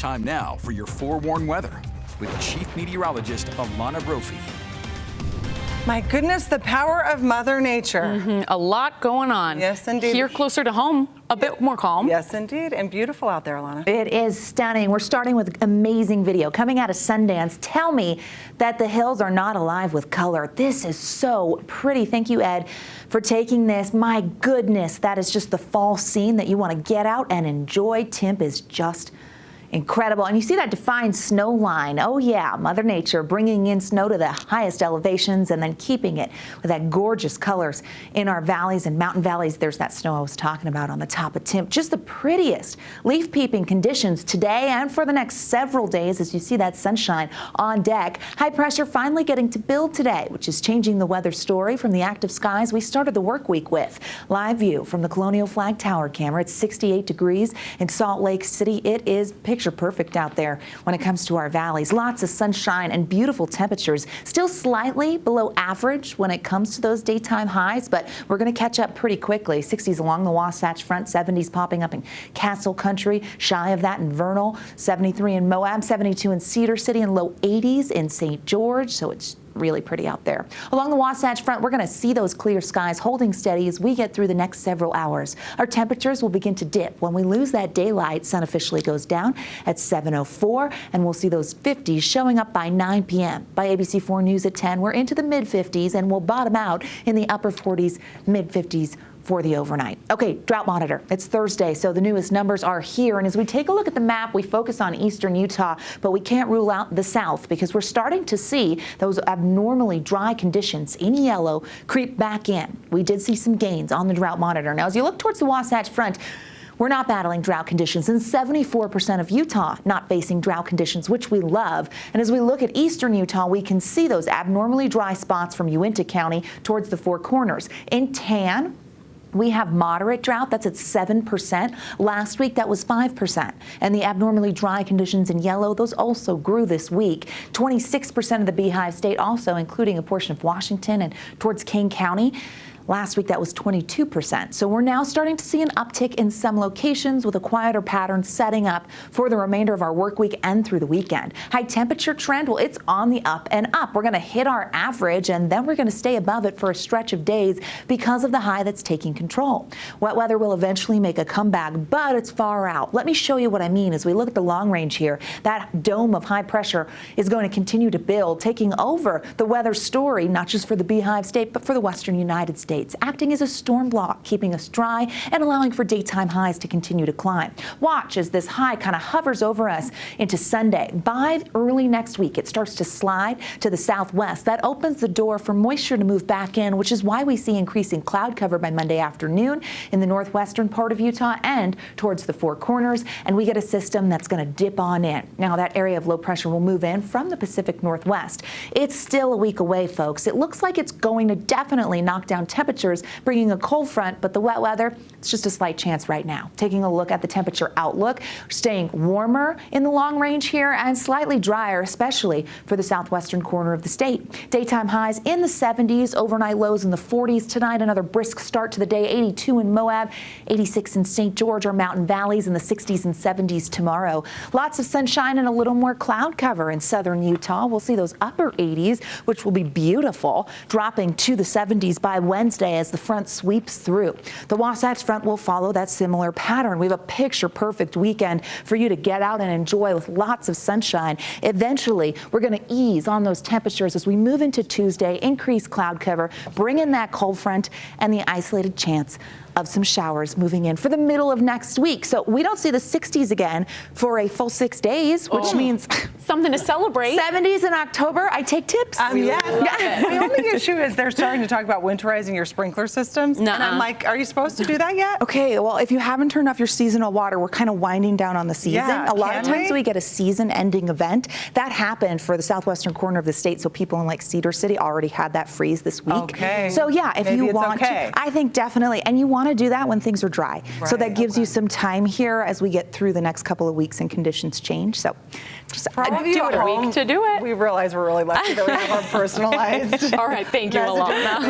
Time now for your forewarned weather with Chief Meteorologist Alana Brophy. My goodness, the power of Mother Nature. A lot going on. Yes, indeed. Here closer to home, a bit more calm. Yes, indeed. And beautiful out there, Alana. It is stunning. We're starting with amazing video coming out of Sundance. Tell me that the hills are not alive with color. This is so pretty. Thank you, Ed, for taking this. My goodness, that is just the fall scene that you want to get out and enjoy. Temp is just incredible. And you see that defined snow line. Oh yeah, Mother Nature bringing in snow to the highest elevations and then keeping it with that gorgeous colors in our valleys and mountain valleys. There's that snow I was talking about on the top of Temp. Just the prettiest leaf peeping conditions today and for the next several days as you see that sunshine on deck. High pressure finally getting to build today, which is changing the weather story from the active skies we started the work week with. Live view from the Colonial Flag Tower camera. It's 68 degrees in Salt Lake City. It is picture perfect out there when it comes to our valleys. Lots of sunshine and beautiful temperatures. Still slightly below average when it comes to those daytime highs, but we're going to catch up pretty quickly. 60s along the Wasatch Front, 70s popping up in Castle Country, shy of that in Vernal, 73 in Moab, 72 in Cedar City, and low 80s in St. George. So it's really pretty out there. Along the Wasatch Front, we're going to see those clear skies holding steady as we get through the next several hours. Our temperatures will begin to dip. When we lose that daylight, sun officially goes down at 7:04, and we'll see those 50s showing up by 9 p.m. By ABC4 News at 10, we're into the mid-50s, and we'll bottom out in the upper 40s, mid-50s for the overnight. Okay, drought monitor. It's Thursday, so the newest numbers are here. And as we take a look at the map, we focus on eastern Utah, but we can't rule out the south because we're starting to see those abnormally dry conditions in yellow creep back in. We did see some gains on the drought monitor. Now, as you look towards the Wasatch Front, we're not battling drought conditions, and 74% of Utah not facing drought conditions, which we love. And as we look at eastern Utah, we can see those abnormally dry spots from Uinta County towards the Four Corners. In tan, we have moderate drought. That's at 7%. Last week, that was 5%. And the abnormally dry conditions in yellow, those also grew this week. 26% of the Beehive State, also including a portion of Washington and towards Kane County. Last week, that was 22%. So we're now starting to see an uptick in some locations with a quieter pattern setting up for the remainder of our work week and through the weekend. High temperature trend, well, it's on the up and up. We're going to hit our average, and then we're going to stay above it for a stretch of days because of the high that's taking control. Wet weather will eventually make a comeback, but it's far out. Let me show you what I mean as we look at the long range here. That dome of high pressure is going to continue to build, taking over the weather story, not just for the Beehive State, but for the western United States. Acting as a storm block, keeping us dry and allowing for daytime highs to continue to climb. Watch as this high kind of hovers over us into Sunday. By early next week, it starts to slide to the southwest. That opens the door for moisture to move back in, which is why we see increasing cloud cover by Monday afternoon in the northwestern part of Utah and towards the Four Corners. And we get a system that's going to dip on in. Now, that area of low pressure will move in from the Pacific Northwest. It's still a week away, folks. It looks like it's going to definitely knock down temperatures, bringing a cold front, but the wet weather, it's just a slight chance right now. Taking a look at the temperature outlook, staying warmer in the long range here and slightly drier, especially for the southwestern corner of the state. Daytime highs in the 70s, overnight lows in the 40s. Tonight, another brisk start to the day, 82 in Moab, 86 in St. George, our mountain valleys in the 60s and 70s tomorrow. Lots of sunshine and a little more cloud cover in southern Utah. We'll see those upper 80s, which will be beautiful, dropping to the 70s by Wednesday as the front sweeps through. The Wasatch Front will follow that similar pattern. We have a picture-perfect weekend for you to get out and enjoy with lots of sunshine. Eventually, we're going to ease on those temperatures as we move into Tuesday, increase cloud cover, bring in that cold front, and the isolated chance of some showers moving in for the middle of next week. So we don't see the 60s again for a full 6 days, which means something to celebrate. 70s in October. I take tips. Yeah. The only issue is they're starting to talk about winterizing your sprinkler systems. And I'm like, are you supposed to do that yet? Okay, well, if you haven't turned off your seasonal water, we're kind of winding down on the season. Yeah, a lot of times we get a season-ending event. That happened for the southwestern corner of the state, so people in like Cedar City already had that freeze this week. Okay. So yeah, if Maybe you it's want okay. to, I think definitely, and you want to do that when things are dry. So that gives okay. you some time here as we get through the next couple of weeks and conditions change. So just do it a week to do it. We realize we're really lucky that we have our personalized. All right, thank you, messages. Alana.